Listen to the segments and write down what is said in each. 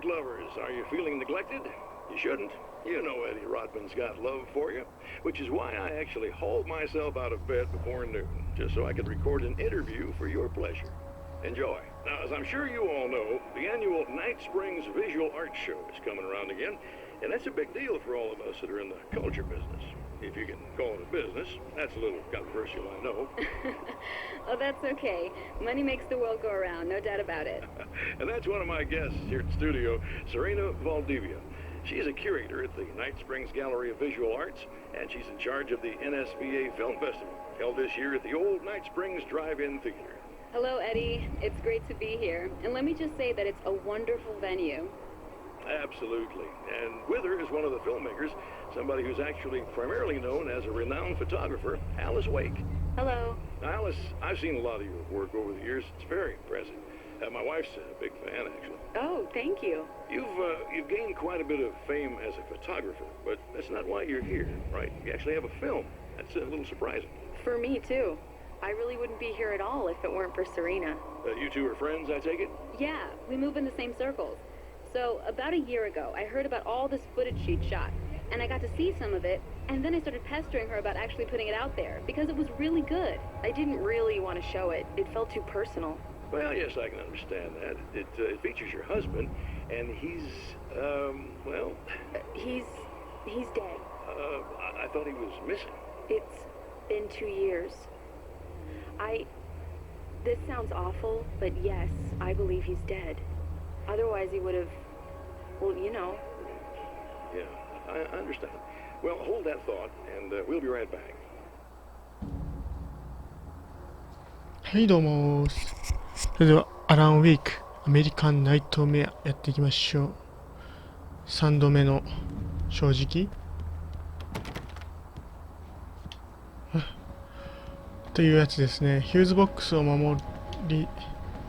art lovers, are you feeling neglected? You shouldn't. You know Eddie Rodman's got love for you, which is why I actually hauled myself out of bed before noon, just so I could record an interview for your pleasure. Enjoy. Now, as I'm sure you all know, the annual Night Springs Visual Art Show is coming around again, and that's a big deal for all of us that are in the culture business. If you can call it a business. That's a little controversial, I know. Oh, that's okay. Money makes the world go around, no doubt about it. And that's one of my guests here at the studio, Serena Valdivia. She's a curator at the Night Springs Gallery of Visual Arts, and she's in charge of the NSVA Film Festival, held this year at the old Night Springs Drive-In Theater. Hello, Eddie. It's great to be here. And let me just say that it's a wonderful venue. Absolutely. And with her is one of the filmmakers, somebody who's actually primarily known as a renowned photographer, Alice Wake. Hello. Now, Alice, I've seen a lot of your work over the years. It's very impressive. My wife's a big fan, actually. Oh, thank you. You've gained quite a bit of fame as a photographer, but that's not why you're here, right? You actually have a film. That's a little surprising. For me, too. I really wouldn't be here at all if it weren't for Serena. You two are friends, I take it? Yeah, we move in the same circles. So, about a year ago, I heard about all this footage she'd shot, and I got to see some of it, and then I started pestering her about actually putting it out there, because it was really good. I didn't really want to show it. It felt too personal. Well, yes, I can understand that. It features your husband, and he's, well... He's dead. I thought he was missing. It's been 2 years. This sounds awful, but yes, I believe he's dead. Otherwise he would have, well, you know. Yeah, I understand. Well, hold that thought, and we'll be right back. はいどうもー。それではアラン・ウェイクアメリカン・ナイトメアやっていきましょう。3度目の正直というやつですね。ヒューズボックスを守り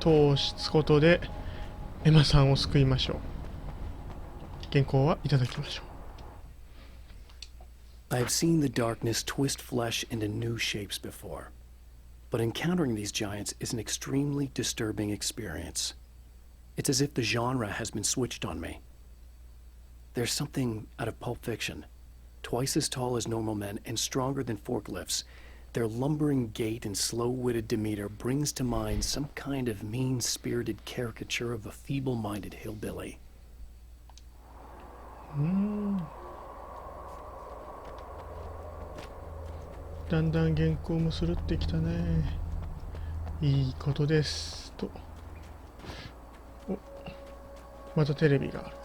通すことでエマさんを救いましょう。原稿はいただきましょう。I have seen the darkness twist flesh into new shapes before. But encountering these giants is an extremely disturbing experience. It's as if the genre has been switched on me. There's something out of Pulp Fiction. Twice as tall as normal men and stronger than forklifts, their lumbering gait and slow-witted demeanor brings to mind some kind of mean-spirited caricature of a feeble-minded hillbilly. だんだん原稿もするってきたね。いいことですと。お、またテレビがある。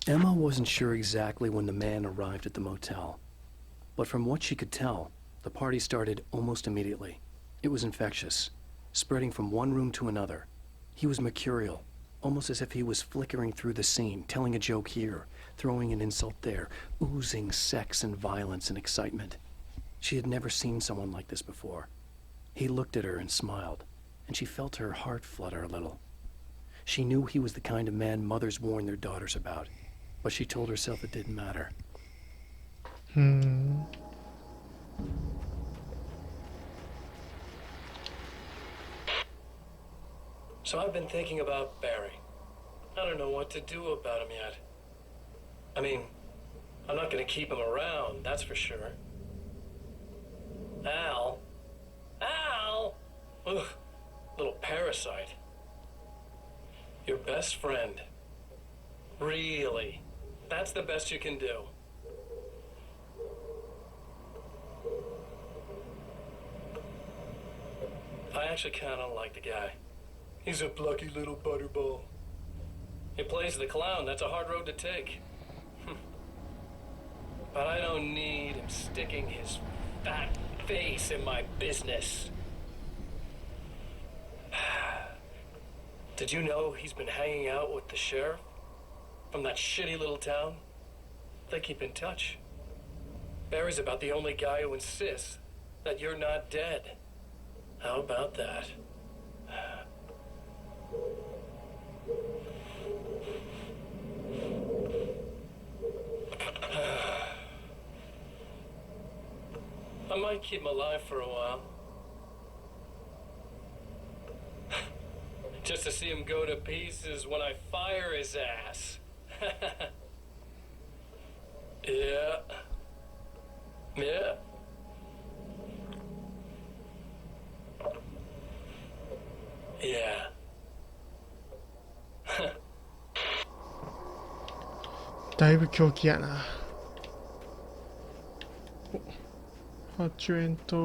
Emma wasn't sure exactly when the man arrived at the motel, but from what she could tell, the party started almost immediately. It was infectious, spreading from one room to another. He was mercurial, almost as if he was flickering through the scene, telling a joke here, throwing an insult there, oozing sex and violence and excitement. She had never seen someone like this before. He looked at her and smiled, and she felt her heart flutter a little. She knew he was the kind of man mothers warn their daughters about, but she told herself it didn't matter. So I've been thinking about Barry. I don't know what to do about him yet. I mean, I'm not going to keep him around, that's for sure. Al? Ugh, little parasite. Your best friend. Really? That's the best you can do. I actually kind of like the guy. He's a plucky little butterball. He plays the clown. That's a hard road to take. But I don't need him sticking his fat face in my business. Did you know he's been hanging out with the sheriff from that shitty little town? They keep in touch. Barry's about the only guy who insists that you're not dead. How about that? I might keep him alive for a while. to see him go to pieces when I fire his ass. Yeah. Yeah. Yeah. だいぶ狂気やな。お、発煙筒。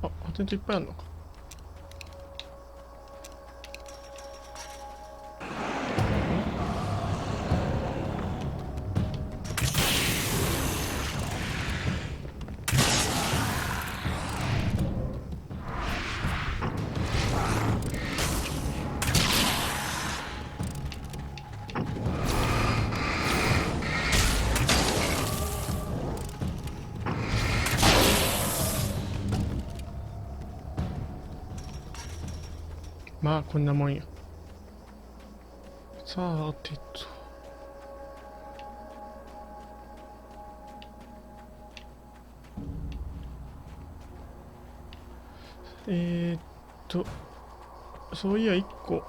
あ、発煙筒いっぱいあるのか。まあこんなもんや。さてと。そういや1個、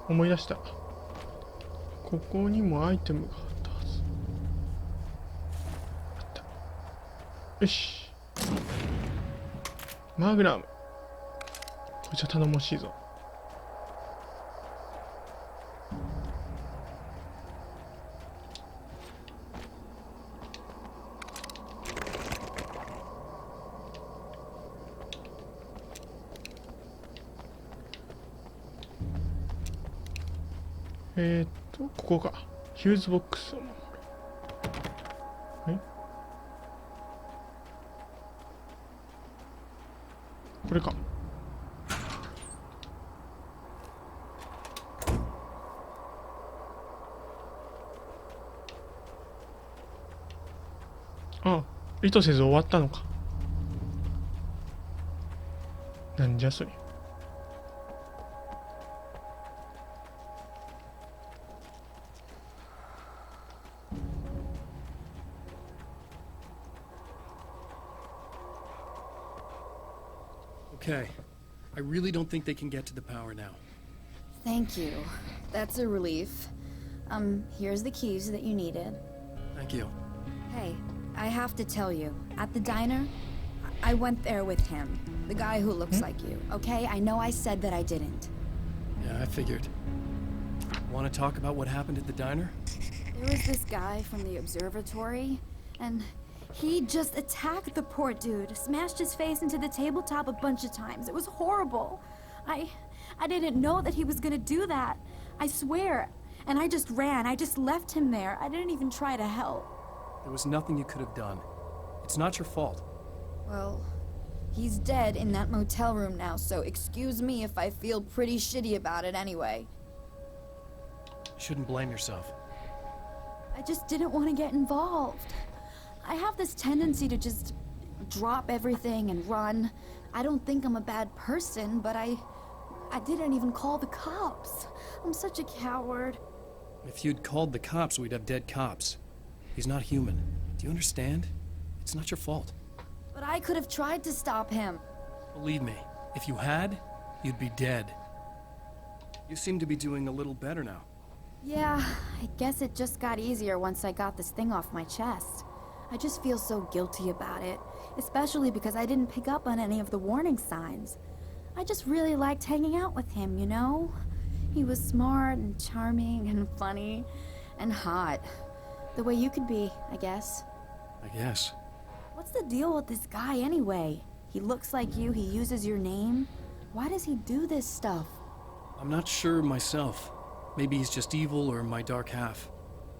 思い出した。ここにもアイテムがあったはず。あった。よし。マグナム。こいつは頼もしいぞ。ここか。ヒューズボックスを守る。これか。あ、意図せず終わったのか。なんじゃそれ。Okay. I really don't think they can get to the power now. Thank you. That's a relief. Here's the keys that you needed. Thank you. Hey, I have to tell you, at the diner, I went there with him. The guy who looks like you, okay? I know I said that I didn't. Yeah, I figured. Want to talk about what happened at the diner? There was this guy from the observatory, and he just attacked the poor dude, smashed his face into the tabletop a bunch of times. It was horrible. I didn't know that he was gonna do that. I swear. And I just ran. I just left him there. I didn't even try to help. There was nothing you could have done. It's not your fault. Well, he's dead in that motel room now, so excuse me if I feel pretty shitty about it anyway. You shouldn't blame yourself. I just didn't want to get involved. I have this tendency to just drop everything and run. I don't think I'm a bad person, but I didn't even call the cops. I'm such a coward. If you'd called the cops, we'd have dead cops. He's not human. Do you understand? It's not your fault. But I could have tried to stop him. Believe me, if you had, you'd be dead. You seem to be doing a little better now. Yeah, I guess it just got easier once I got this thing off my chest. I just feel so guilty about it, especially because I didn't pick up on any of the warning signs. I just really liked hanging out with him, you know? He was smart and charming and funny and hot. The way you could be, I guess. I guess. What's the deal with this guy anyway? He looks like you, he uses your name. Why does he do this stuff? I'm not sure myself. Maybe he's just evil or my dark half.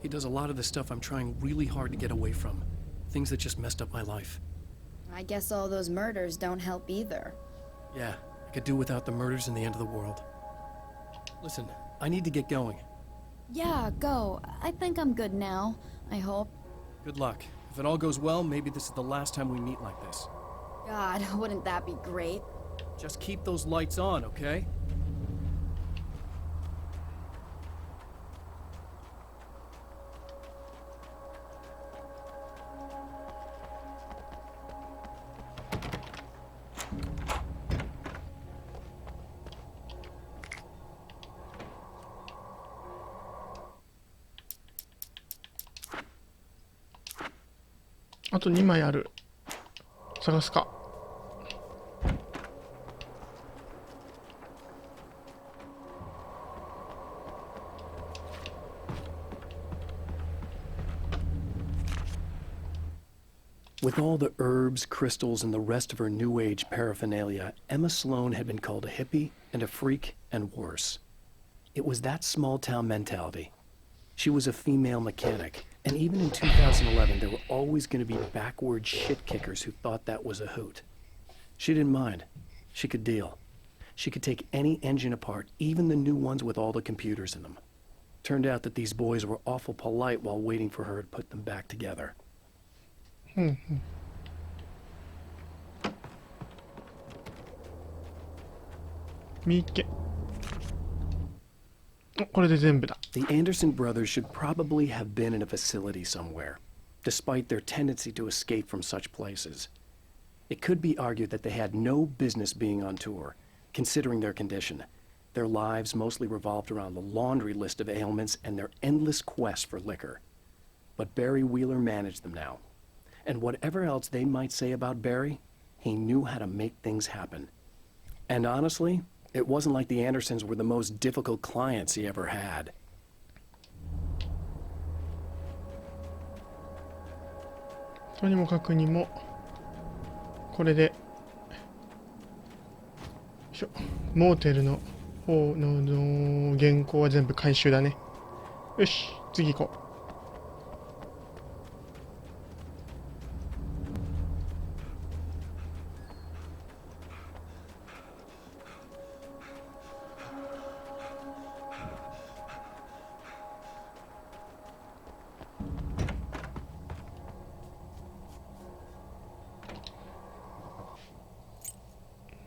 He does a lot of the stuff I'm trying really hard to get away from. Things that just messed up my life. I guess all those murders don't help either. Yeah, I could do without the murders and the end of the world. Listen, I need to get going. Yeah, go. I think I'm good now. I hope. Good luck. If it all goes well, maybe this is the last time we meet like this. God, wouldn't that be great? Just keep those lights on, okay? あと2枚ある。探すか。With all the herbs, crystals, and the rest of her New Age paraphernalia, Emma Sloan had been called a hippie and a freak and worse. It was that small-town mentality. She was a female mechanic, and even in 2011, there were always going to be backward shit-kickers who thought that was a hoot. She didn't mind. She could deal. She could take any engine apart, even the new ones with all the computers in them. Turned out that these boys were awful polite while waiting for her to put them back together. 見っけ。これで全部だ。 The Anderson brothers should probably have been in a facility somewhere, despite their tendency to escape from such places. It could be argued that they had no business being on tour, considering their condition. Their lives mostly revolved around the laundry list of ailments and their endless quest for liquor. But Barry Wheeler managed them now. And whatever else they might say about Barry, he knew how to make things happen. And honestly, it wasn't like the Andersons were the most difficult clients he ever had. とにもかくにもこれでよいしょ、モーテルの方の原稿は全部回収だね。よし、次行こう。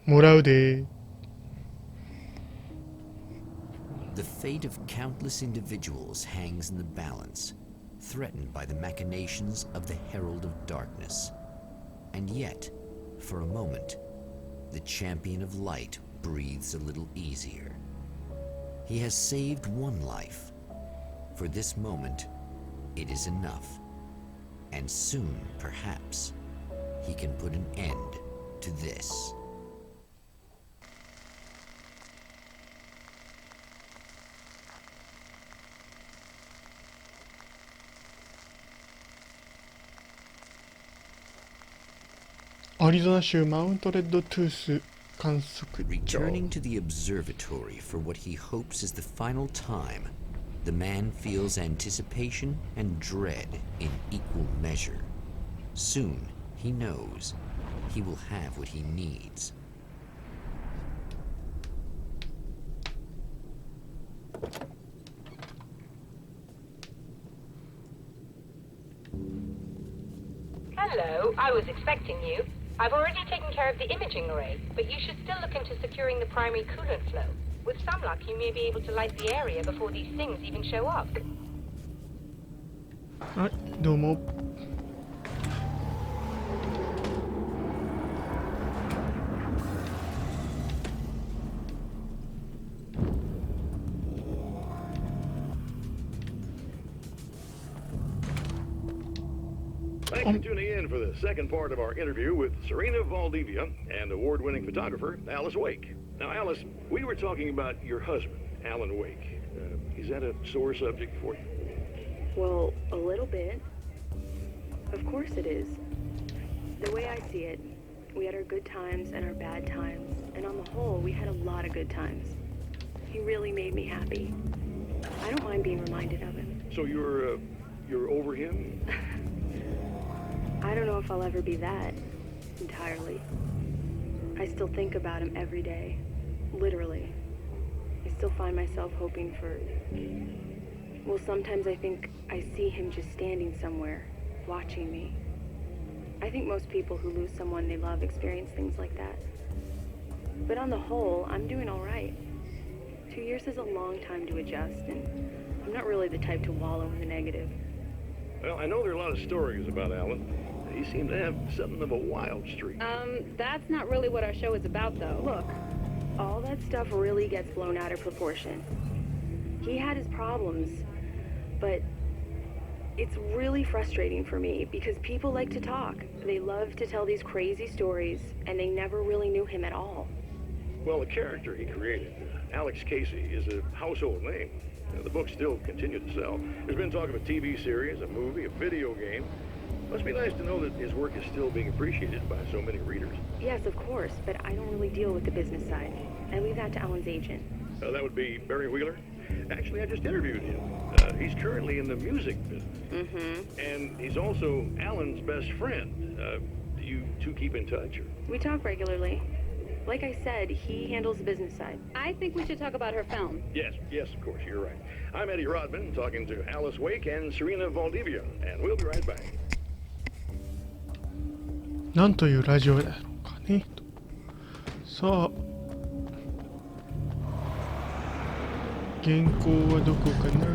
もらうで。 The fate of countless individuals hangs in the balance, threatened by the machinations of the Herald of Darkness. And yet, for a moment, the champion of light breathes a little easier. He has saved one life. For this moment, it is enough. And soon, perhaps, he can put an end to this. Arizona 州マウントレッドトゥース観測場。 Returning to the observatory for what he hopes is the final time, the man feels anticipation and dread in equal measure. Soon, he knows, he will have what he needs. Hello, I was expecting you. I've already taken care of the imaging array, but you should still look into securing the primary coolant flow. With some luck, you may be able to light the area before these things even show up. はい、どうも。Thanks for tuning in for the second part of our interview with Serena Valdivia and award-winning photographer Alice Wake. Now, Alice, we were talking about your husband, Alan Wake. Is that a sore subject for you? Well, a little bit. Of course it is. The way I see it, we had our good times and our bad times, and on the whole, we had a lot of good times. He really made me happy. I don't mind being reminded of him. So you're over him? I don't know if I'll ever be that, entirely. I still think about him every day, literally. I still find myself hoping for... Well, sometimes I think I see him just standing somewhere, watching me. I think most people who lose someone they love experience things like that. But on the whole, I'm doing all right. 2 years is a long time to adjust, and I'm not really the type to wallow in the negative. Well, I know there are a lot of stories about Alan. He seemed to have something of a wild streak. That's not really what our show is about, though. Look, all that stuff really gets blown out of proportion. He had his problems, but It's really frustrating for me because people like to talk. They love to tell these crazy stories, and they never really knew him at all. Well, the character he created, Alex Casey, is a household name. The books still continue to sell. There's been talk of a TV series, a movie, a video game. Must be nice to know that his work is still being appreciated by so many readers. Yes, of course, but I don't really deal with the business side. I leave that to Alan's agent. That would be Barry Wheeler. Actually, I just interviewed him. He's currently in the music business. Mm-hmm. And he's also Alan's best friend. Do you two keep in touch? Or? We talk regularly. Like I said, he handles the business side. I think we should talk about her film. Yes, of course, you're right. I'm Eddie Rodman, talking to Alice Wake and Serena Valdivia, and we'll be right back. なんというラジオだろうかね。さあ、原稿はどこかな。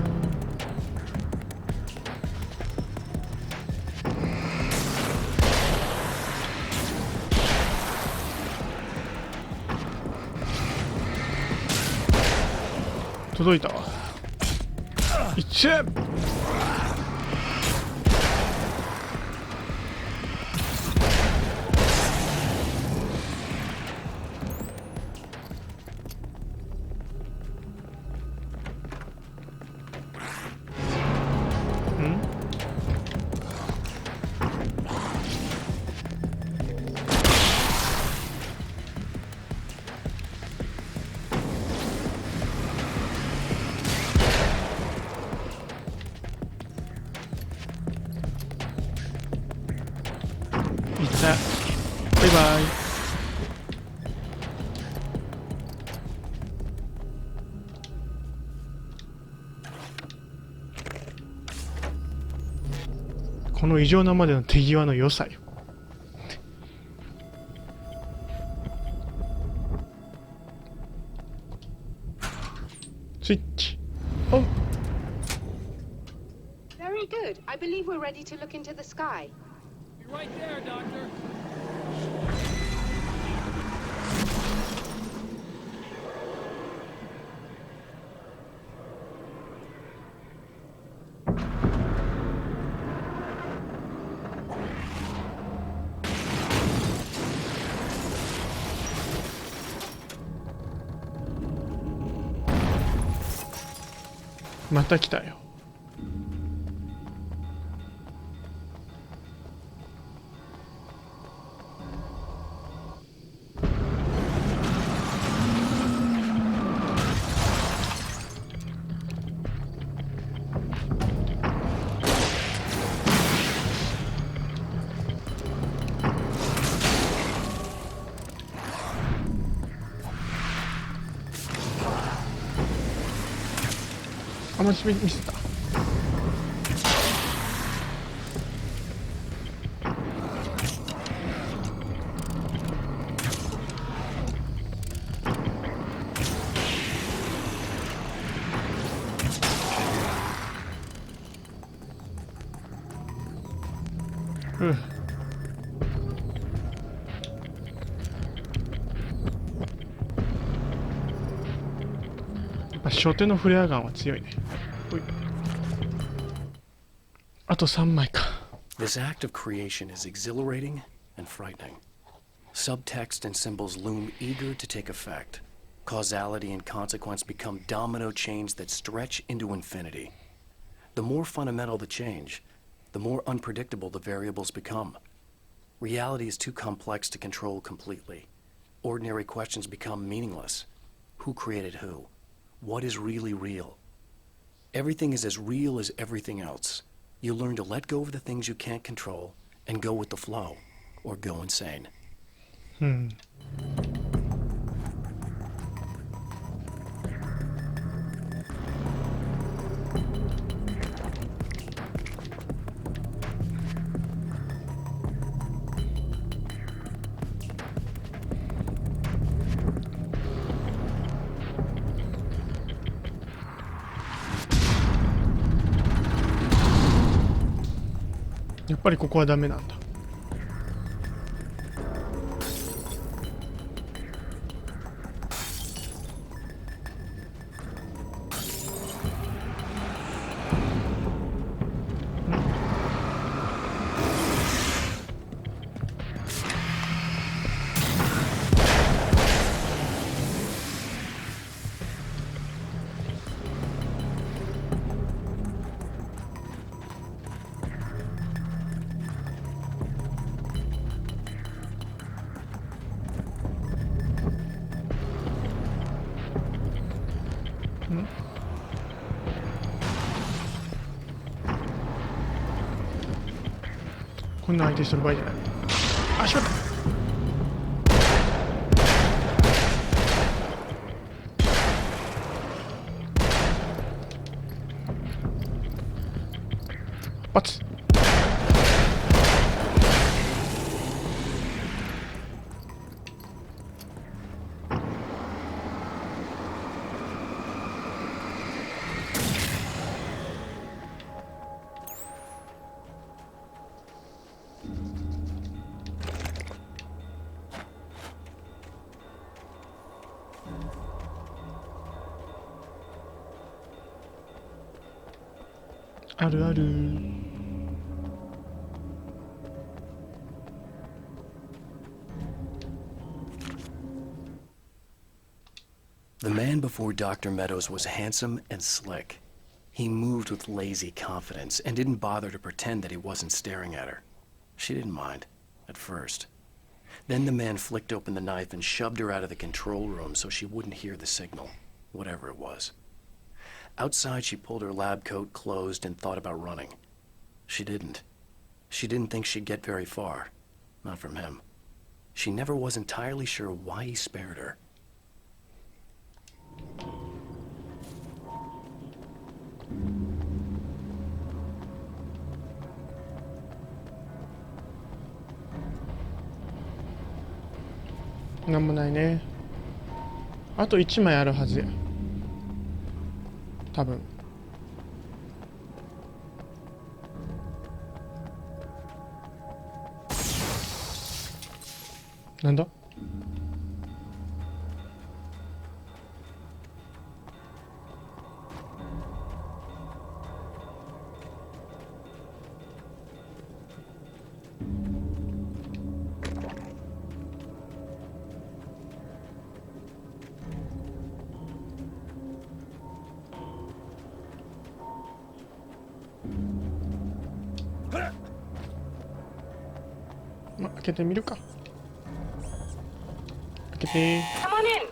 届いたわ。いっちゃえ。バイバイ。この異常なまでの手際の良さよ。スイッチオン。 Very good. I believe we're ready to look into the sky. Be right there, Doctor. また来たよ。あまり見せた。初手のフレアガンは強いね。あと3枚か。This act of creation is exhilarating and frightening. Subtext and symbols loom eager to take effect. Causality and consequence become domino chains that stretch into infinity. The more fundamental the change, the more unpredictable the variables become. Reality is too complex to control completely. Ordinary questions become meaningless. Who created who? What is really real? Everything is as real as everything else. You learn to let go of the things you can't control and go with the flow, or go insane. やっぱりここはダメなんだ。こんな相手してる場合じゃない。あ、しまった。バツ。あるある。The man before Dr. Meadows was handsome and slick. He moved with lazy confidence and didn't bother to pretend that he wasn't staring at her. She didn't mind, at first. Then the man flicked open the knife and shoved her out of the control room so she wouldn't hear the signal, whatever it was. Outside, she pulled her lab coat closed and thought about running. She didn't. She didn't think she'd get very far. Not from him. She never was entirely sure why he spared her. なんもないね。あと1枚あるはずや。多分。なんだ？ま、開けてみるか。開けて。Come on in.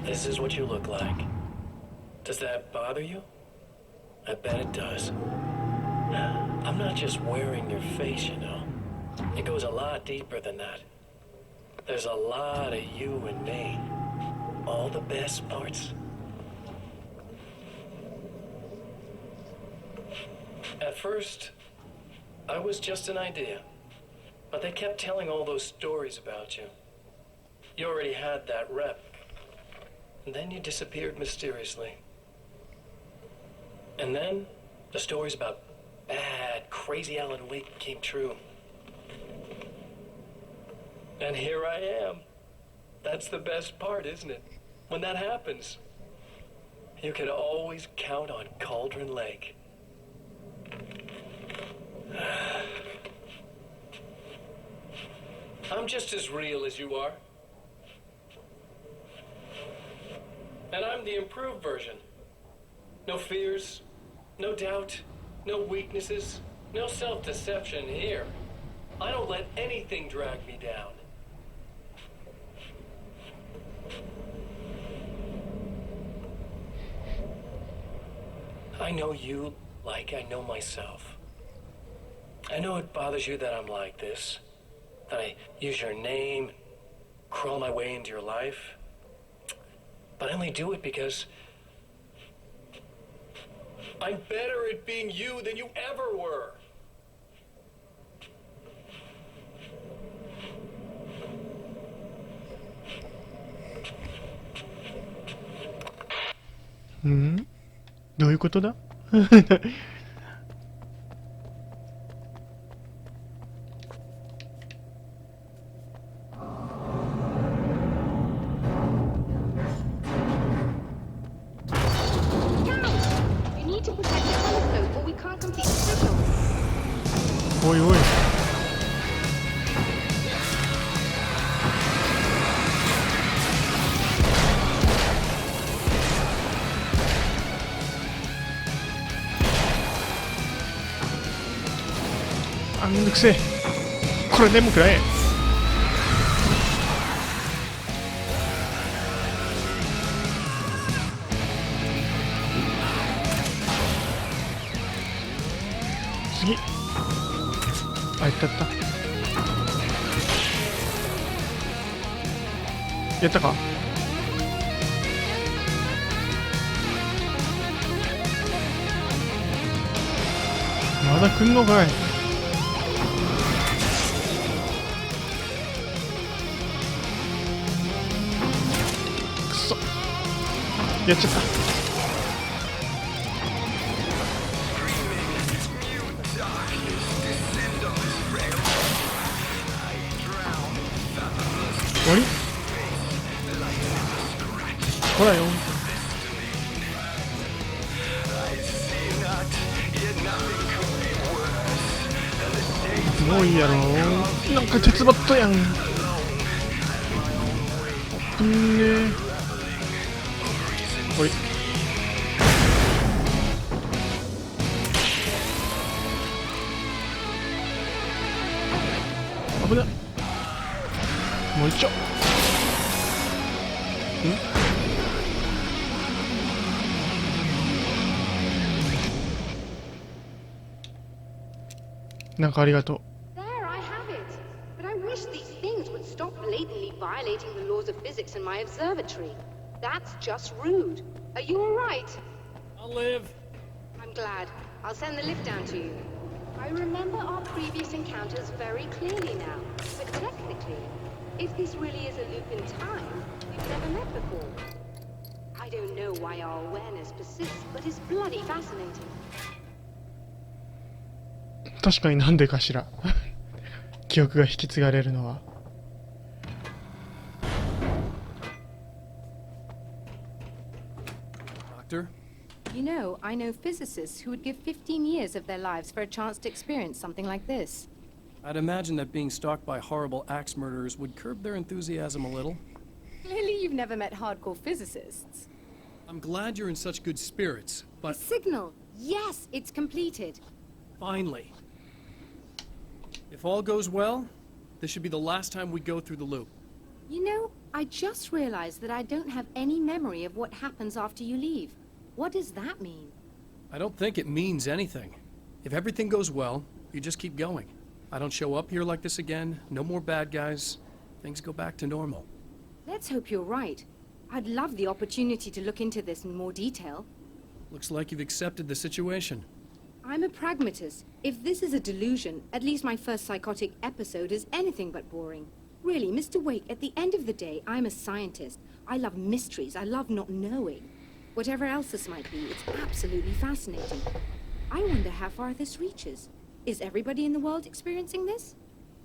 This is what you look like. Does that bother you? I bet it does. I'm not just wearing your face, you know. It goes a lot deeper than that. There's a lot of you and me. All the best parts. At first, I was just an idea. But they kept telling all those stories about you. You already had that rep. And then you disappeared mysteriously. And then, the stories about bad, crazy Alan Wake came true. And here I am. That's the best part, isn't it? When that happens, you can always count on Cauldron Lake. I'm just as real as you are. And I'm the improved version. No fears, no doubt, no weaknesses, no self-deception here. I don't let anything drag me down. I know you like I know myself. I know it bothers you that I'm like this, that I use your name, crawl my way into your life. But I only do it because I'm better at being you than you ever were. Hmm? どういうことだ？おいおい。あ、めんどくせえ。これでもくらえ。次。あ、いったった。やったか。まだ来んのかい。くそ、やっちゃった。終わり。ほらよ。もういいやろ。なんか鉄バットやん。ねえ。ほい。危ない。もう一丁。なんかありがとう。There, I have it. But I wish these things would stop blatantly violating the laws of physics in my observatory. That's just rude. Are you all right? I'll live. I'm glad. I'll send the lift down to you. I remember our previous encounters very clearly now. But technically, if this really is a loop in time, we've never met before. I don't know why our awareness persists, but it's bloody fascinating. 確かになんでかしら。記憶が引き継がれるのは。Doctor? You know, I know physicists who would give 15 years of their lives for a chance to experience something like this. I'd imagine that being stalked by horrible axe murderers would curb their enthusiasm a little. Clearly you've never met hardcore physicists. I'm glad you're in such good spirits, but... The signal! Yes, it's completed. Finally. If all goes well, this should be the last time we go through the loop. You know, I just realized that I don't have any memory of what happens after you leave. What does that mean? I don't think it means anything. If everything goes well, you just keep going. I don't show up here like this again, no more bad guys. Things go back to normal. Let's hope you're right. I'd love the opportunity to look into this in more detail. Looks like you've accepted the situation. I'm a pragmatist. If this is a delusion, at least my first psychotic episode is anything but boring. Really, Mr. Wake, at the end of the day, I'm a scientist. I love mysteries. I love not knowing. Whatever else this might be, it's absolutely fascinating. I wonder how far this reaches. Is everybody in the world experiencing this?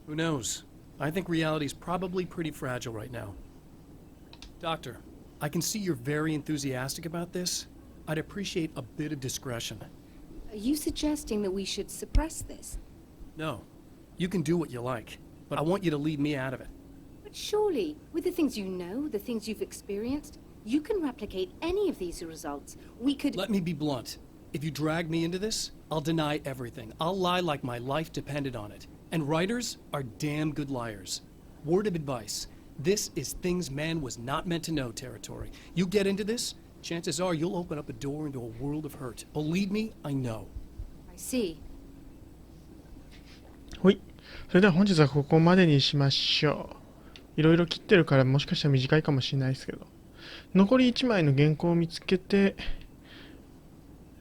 Who knows? I think reality's probably pretty fragile right now. Doctor, I can see you're very enthusiastic about this. I'd appreciate a bit of discretion. Are you suggesting that we should suppress this? No. You can do what you like, but I want you to leave me out of it. But surely, with the things you know, the things you've experienced, you can replicate any of these results. We could... Let me be blunt. If you drag me into this, I'll deny everything. I'll lie like my life depended on it. And writers are damn good liars. Word of advice. This is things man was not meant to know territory. You get into this, chances are you'll open up a door into a world of hurt. Believe me, I know. I see. ほい。それでは本日はここまでにしましょう。いろいろ切ってるからもしかしたら短いかもしれないですけど。残り1枚の原稿を見つけて、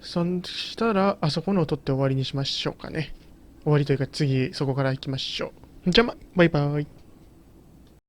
そしたらあそこのを取って終わりにしましょうかね。終わりというか次そこから行きましょう。じゃあバイバイ。